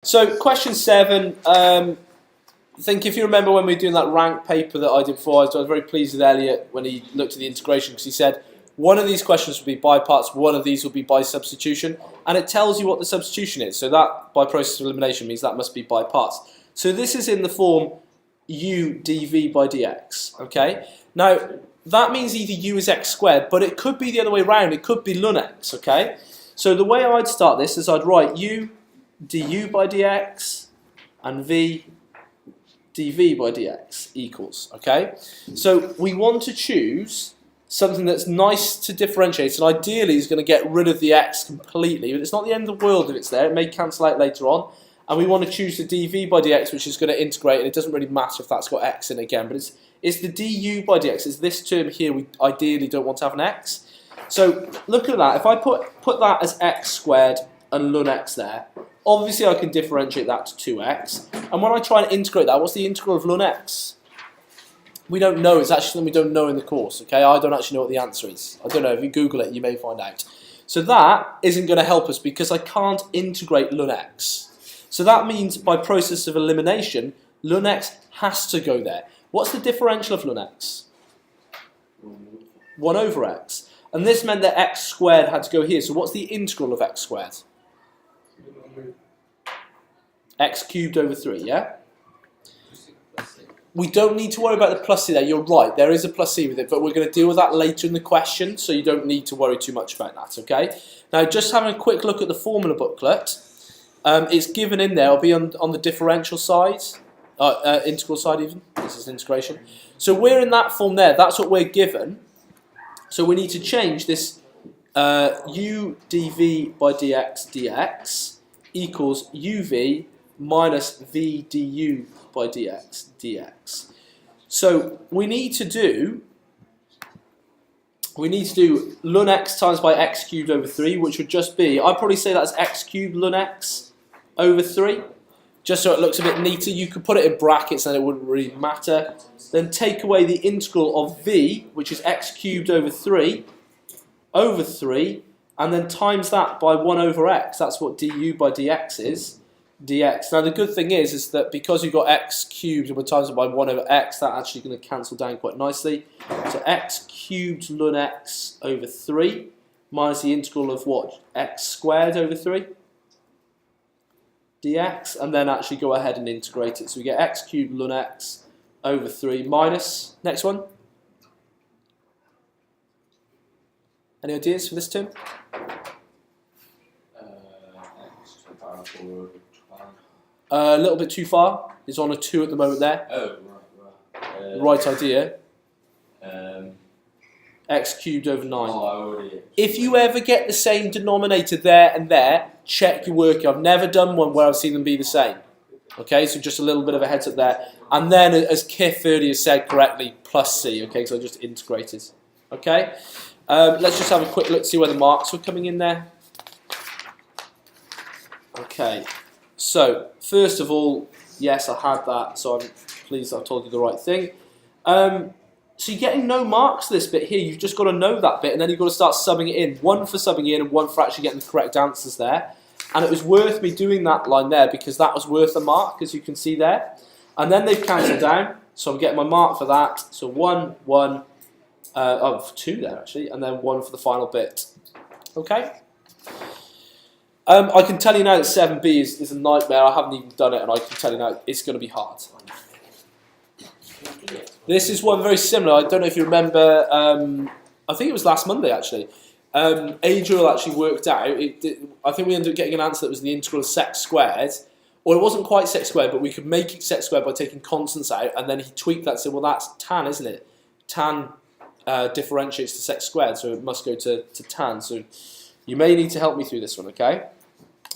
So question 7, I think if you remember when we were doing that rank paper that I did before, I was very pleased with Elliot when he looked at the integration because he said one of these questions will be by parts, one of these will be by substitution, and it tells you what the substitution is. So that by process of elimination means that must be by parts. So this is in the form u dv by dx, okay? Now, that means either u is x squared, but it could be the other way around, it could be ln x, okay? So the way I'd start this is I'd write u du by dx and v dv by dx equals, okay? So we want to choose something that's nice to differentiate, and ideally is going to get rid of the x completely, but it's not the end of the world if it's there, it may cancel out later on. And we want to choose the dv by dx, which is going to integrate, and it doesn't really matter if that's got x in it again, but it's the du by dx, it's this term here we ideally don't want to have an x. So look at that, if I put that as x squared and ln x there, obviously I can differentiate that to 2x, and when I try and integrate that, what's the integral of ln x? We don't know, it's actually something we don't know in the course, okay? I don't actually know what the answer is. I don't know, if you Google it you may find out. So that isn't going to help us because I can't integrate ln x. So that means by process of elimination, ln x has to go there. What's the differential of ln x? 1 over x. And this meant that x squared had to go here. So what's the integral of x squared? X cubed over 3, yeah? We don't need to worry about the plus c there. You're right, there is a plus c with it, but we're going to deal with that later in the question, so you don't need to worry too much about that, okay? Now, just having a quick look at the formula booklet, it's given in there, it'll be on the differential side, integral side even, this is integration. So we're in that form there, that's what we're given. So we need to change this u dv by dx dx equals uv minus v du by dx dx. So we need to do ln x times by x cubed over 3, which would just be, I'd probably say that's x cubed ln x over 3, just so it looks a bit neater. You could put it in brackets and it wouldn't really matter. Then take away the integral of v, which is x cubed over 3, and then times that by 1 over x. That's what du by dx is, dx. Now the good thing is that because you've got x cubed and we're times it by 1 over x, that's actually going to cancel down quite nicely. So x cubed ln x over 3 minus the integral of what? X squared over 3 dx, and then actually go ahead and integrate it. So we get x cubed ln x over 3 minus, next one. Any ideas for this term? A little bit too far. It's on a 2 at the moment there. Oh, right. Right idea. X cubed over 9. Oh, if you ever get the same denominator there and there, check your work. I've never done one where I've seen them be the same. Okay, so just a little bit of a heads up there. And then, as Kith earlier said correctly, plus C. Okay, so I just integrated. Okay, let's just have a quick look to see where the marks were coming in there. Okay, so first of all, yes, I had that, so I'm pleased I've told you the right thing. So you're getting no marks this bit here, you've just got to know that bit, and then you've got to start subbing it in. One for subbing in and one for actually getting the correct answers there. And it was worth me doing that line there because that was worth a mark, as you can see there. And then they've cancelled down, so I'm getting my mark for that. So 1, 1, 2 there actually, and then 1 for the final bit. Okay? I can tell you now that 7b is a nightmare. I haven't even done it, and I can tell you now it's going to be hard. This is one very similar. I don't know if you remember, I think it was last Monday actually. Adriel actually worked out, I think we ended up getting an answer that was the integral of sec squared, or it wasn't quite sec squared, but we could make it sec squared by taking constants out, and then he tweaked that and said, well that's tan, isn't it? Tan differentiates to sec squared, so it must go to tan. So you may need to help me through this one, okay?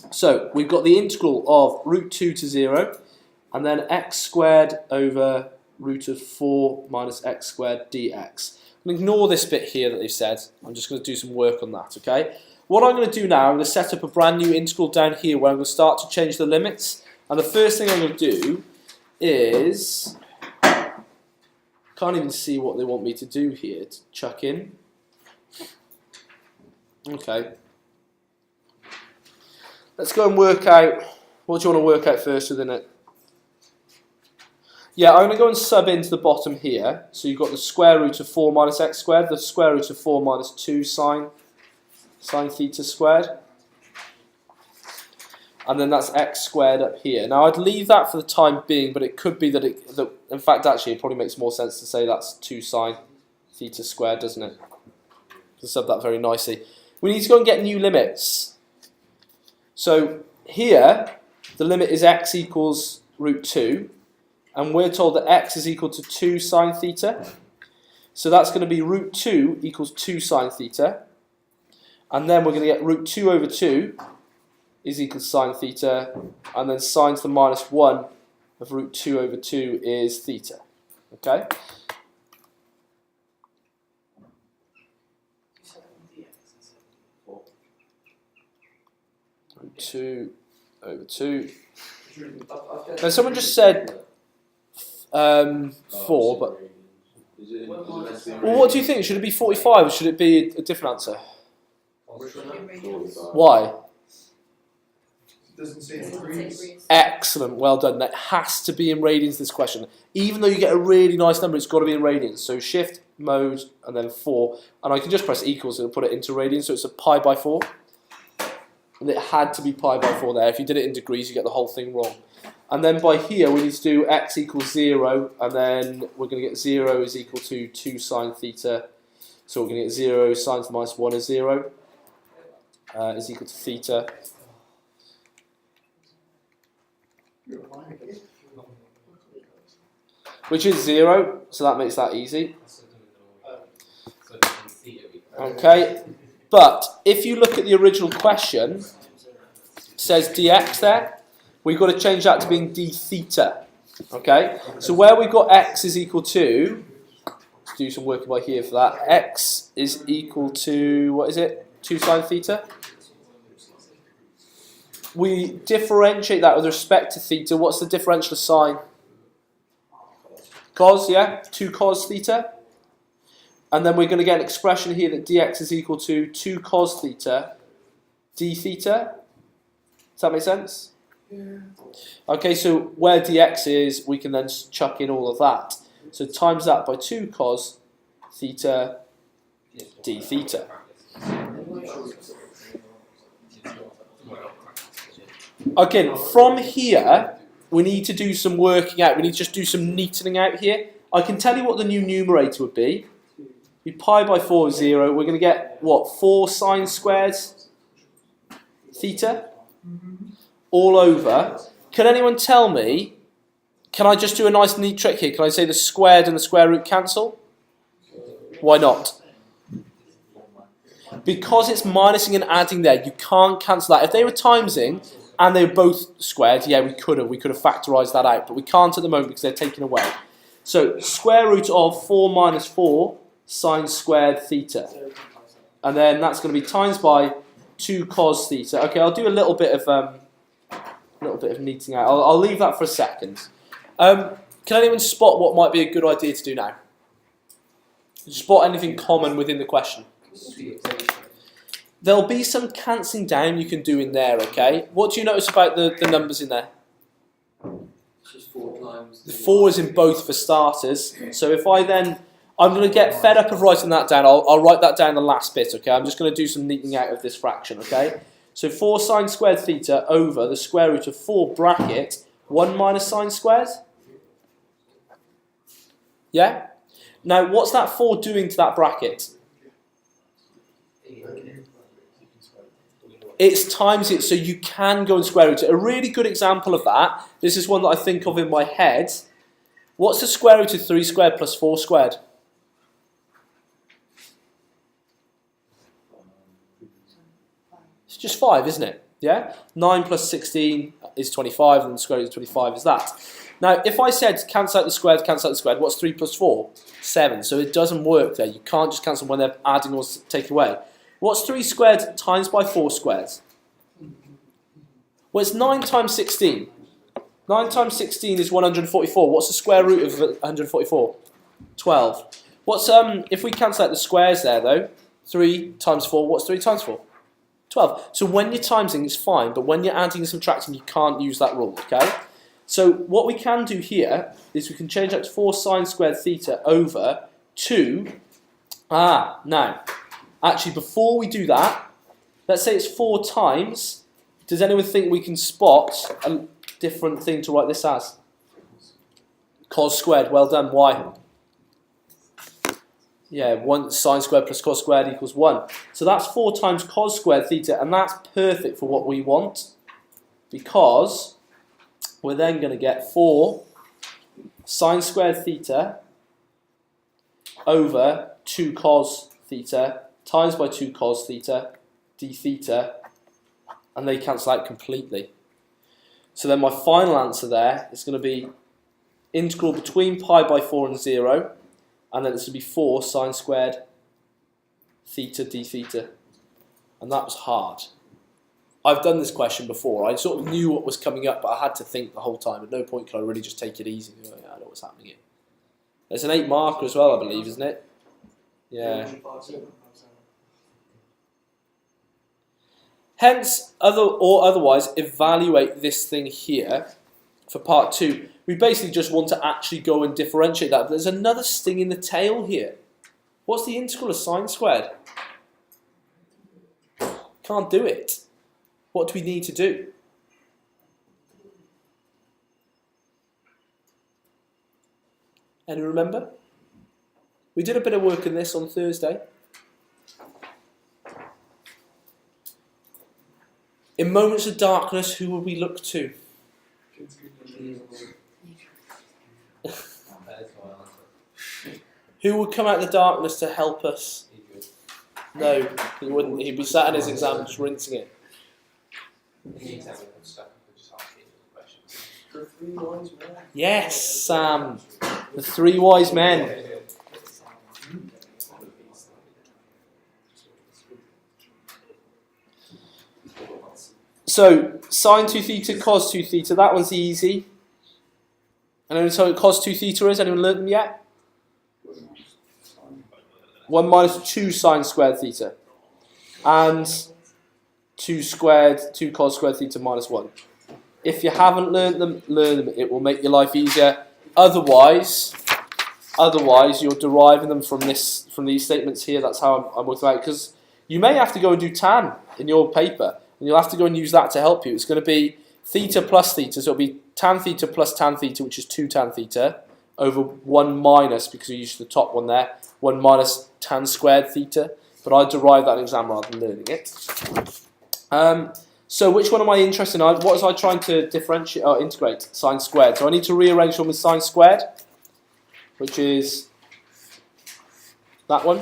So we've got the integral of root 2 to 0, and then x squared over root of 4 minus x squared dx. I'm going to ignore this bit here that they've said. I'm just going to do some work on that, okay? What I'm going to do now, I'm going to set up a brand new integral down here where I'm going to start to change the limits. And the first thing I'm going to do is, can't even see what they want me to do here, to chuck in. Okay. Let's go and work out What do you want to work out first within it? Yeah, I'm going to go and sub into the bottom here. So you've got the square root of 4 minus x squared, the square root of 4 minus 2 sine theta squared. And then that's x squared up here. Now I'd leave that for the time being, but it could be that in fact actually it probably makes more sense to say that's 2 sine theta squared, doesn't it? To sub that very nicely. We need to go and get new limits. So here, the limit is x equals root 2, and we're told that x is equal to 2 sine theta. So that's going to be root 2 equals 2 sine theta. And then we're going to get root 2 over 2 is equal to sine theta, and then sine to the minus 1 of root 2 over 2 is theta. Okay? Root 2 over 2. Now someone just said 4, but... Well, what do you think? Should it be 45 or should it be a different answer? Why? Doesn't say degrees. Excellent, well done. That has to be in radians, this question. Even though you get a really nice number, it's got to be in radians. So shift, mode, and then 4. And I can just press equals and put it into radians, so it's a pi by 4. And it had to be pi by 4 there. If you did it in degrees, you get the whole thing wrong. And then by here, we need to do x equals 0, and then we're going to get 0 is equal to 2 sine theta. So we're going to get 0 sine to the minus 1 is 0, is equal to theta. Which is 0, so that makes that easy. Okay, but if you look at the original question, it says dx there. We've got to change that to being d theta. Okay, so where we've got x is equal to, let's do some working by here for that. X is equal to, what is it? 2 sine theta. We differentiate that with respect to theta. What's the differential of sine? Cos, yeah? 2 cos theta. And then we're going to get an expression here that dx is equal to 2 cos theta d theta. Does that make sense? Yeah. Okay, so where dx is, we can then chuck in all of that. So times that by 2 cos theta d theta. Again, from here, we need to do some working out. We need to just do some neatening out here. I can tell you what the new numerator would be. Be pi by 4 is 0. We're going to get, what, 4 sine squared theta? All over. Can anyone tell me, can I just do a nice neat trick here? Can I say the squared and the square root cancel? Why not? Because it's minusing and adding there, you can't cancel that. If they were timesing, and they were both squared, yeah, we could have factorised that out, but we can't at the moment because they're taken away. So square root of 4 minus 4 sine squared theta, and then that's going to be times by 2 cos theta. Okay, I'll do a little bit of neating out. I'll leave that for a second. Can anyone spot what might be a good idea to do now? Spot anything common within the question? There'll be some cancelling down you can do in there, okay? What do you notice about the numbers in there? It's just 4 times. The 4 is in both for starters. So if I then, I'm going to get fed up of writing that down. I'll write that down the last bit, okay? I'm just going to do some neatening out of this fraction, okay? So 4 sine squared theta over the square root of 4 bracket 1 minus sine squared. Yeah? Now, what's that 4 doing to that bracket? It's times it, so you can go and square root it. A really good example of that, this is one that I think of in my head. What's the square root of 3 squared plus 4 squared? It's just 5, isn't it? Yeah? 9 plus 16 is 25, and the square root of 25 is that. Now, if I said cancel out the squared, what's 3 plus 4? 7. So it doesn't work there. You can't just cancel when they're adding or taking away. What's 3 squared times by 4 squared? Well, it's 9 times 16. 9 times 16 is 144. What's the square root of 144? 12. What's if we cancel out the squares there though? 3 times 4. What's 3 times 4? 12. So when you're timesing, it's fine, but when you're adding and subtracting, you can't use that rule, okay? So what we can do here is we can change that to 4 sine squared theta over 2. Now, actually, before we do that, let's say it's 4 times. Does anyone think we can spot a different thing to write this as? Cos squared. Well done. Why? Yeah, 1 sine squared plus cos squared equals 1. So that's 4 times cos squared theta, and that's perfect for what we want, because we're then going to get 4 sine squared theta over 2 cos theta times by 2 cos theta d theta, and they cancel out completely. So then my final answer there is going to be integral between pi by 4 and 0, and then it's going to be 4 sine squared theta d theta. And that was hard. I've done this question before. I sort of knew what was coming up, but I had to think the whole time. At no point could I really just take it easy. Oh, yeah, I know what's happening here. There's an 8 marker as well, I believe, isn't it? Yeah. Hence, otherwise, evaluate this thing here for part 2. We basically just want to actually go and differentiate that. But there's another sting in the tail here. What's the integral of sine squared? Can't do it. What do we need to do? Any remember? We did a bit of work in this on Thursday. In moments of darkness, who will we look to? Who would come out of the darkness to help us? No, he wouldn't. He'd be sat in his exam just rinsing it. Yes, Sam. The 3 wise men. So, sine 2 theta, cos 2 theta, that one's easy. And anyone know what cos 2 theta is? Anyone learned them yet? 1 minus 2 sine squared theta. And 2 cos squared theta minus 1. If you haven't learned them, learn them. It will make your life easier. Otherwise, you're deriving them from these statements here. That's how I'm working out. Because you may have to go and do tan in your paper. And you'll have to go and use that to help you. It's going to be theta plus theta. So it'll be tan theta plus tan theta, which is 2 tan theta, over 1 minus, because we used the top one there, 1 minus tan squared theta. But I derived that in exam rather than learning it. So which one am I interested in? What was I trying to differentiate or integrate? Sine squared. So I need to rearrange one with sine squared, which is that one.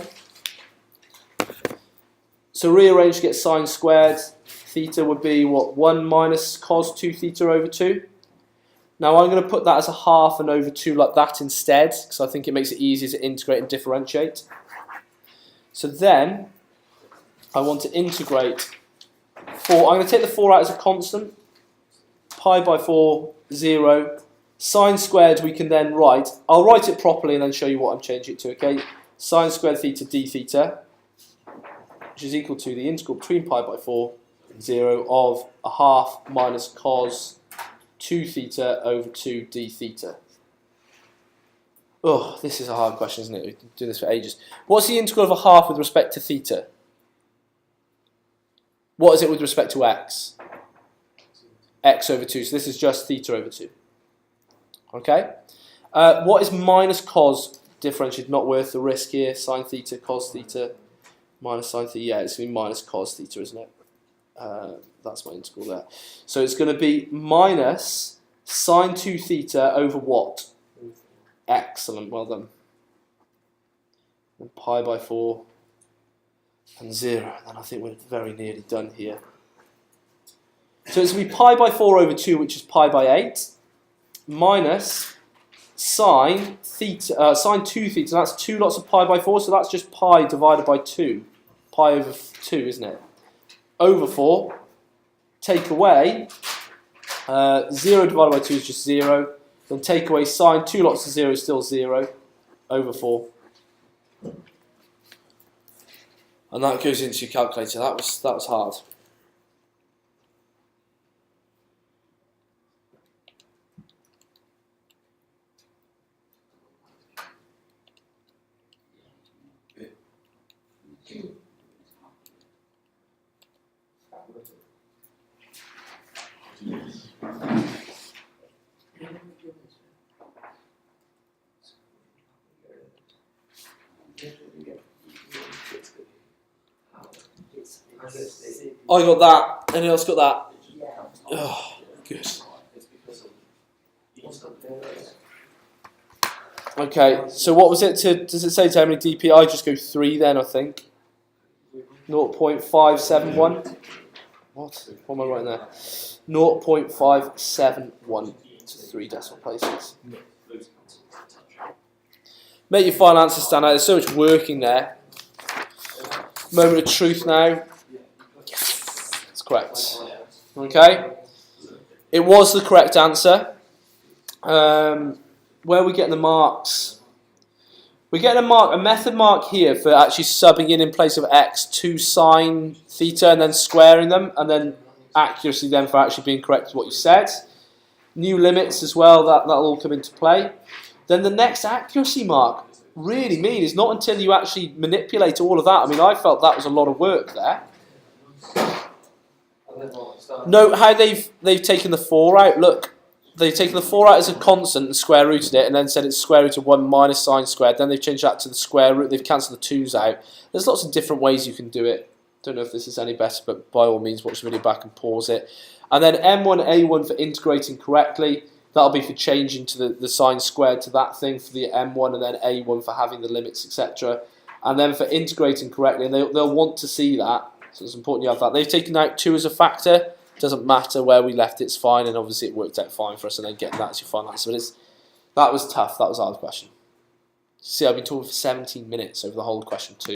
So rearrange to get sine squared. Theta would be, what, 1 minus cos 2 theta over 2. Now I'm going to put that as a half and over 2 like that instead, because I think it makes it easier to integrate and differentiate. So then, I want to integrate 4. I'm going to take the 4 out as a constant. Pi by 4, 0. Sine squared we can then write. I'll write it properly and then show you what I'm changing it to, okay? Sine squared theta d theta, which is equal to the integral between pi by 4 and 0 of a half minus cos 2 theta over 2 d theta. Oh, this is a hard question, isn't it? We've been doing this for ages. What's the integral of a half with respect to theta? What is it with respect to x? X over 2. So this is just theta over 2. Okay? What is minus cos differentiated? Not worth the risk here. Sine theta, cos theta, minus sine theta. Yeah, it's going to be minus cos theta, isn't it? That's my integral there. So it's going to be minus sine 2 theta over what? Excellent, well done. And pi by 4 and 0. And I think we're very nearly done here. So it's going to be pi by 4 over 2, which is pi by 8, minus sine theta, sine 2 theta. That's 2 lots of pi by 4, so that's just pi divided by 2. Pi over 2, isn't it? Over 4. Take away 0 divided by 2 is just 0. Then take away sine 2 lots of 0 is still 0 over 4. And that goes into your calculator. That was hard. I got that. Anyone else got that? Oh, good. Okay, so what was it to, does it say to how many DP? I just go 3 then, I think. 0.571. What am I writing there? 0.571 to 3 decimal places. Make your final answer stand out. There's so much working there. Moment of truth now. Yes, that's correct. Okay. It was the correct answer. Where are we getting the marks? We're getting a method mark here for actually subbing in place of x to sine theta and then squaring them, and then accuracy then for actually being correct with what you said. New limits as well, that'll all come into play. Then the next accuracy mark, really mean, is not until you actually manipulate all of that. I mean, I felt that was a lot of work there. Note how they've taken the 4 out. Look, they've taken the 4 out as a constant and square rooted it, and then said it's square root of 1 minus sine squared. Then they've changed that to the square root. They've cancelled the 2's out. There's lots of different ways you can do it. Don't know if this is any better, but by all means, watch the video back and pause it. And then M1A1 for integrating correctly. That'll be for changing to the sine squared to that thing for the M1, and then A1 for having the limits, etc. And then for integrating correctly, and they'll want to see that. So it's important you have that. They've taken out 2 as a factor. Doesn't matter where we left it's fine, and obviously it worked out fine for us, and then getting that as your final answer. But that was tough. That was our question. See, I've been talking for 17 minutes over the whole question 2.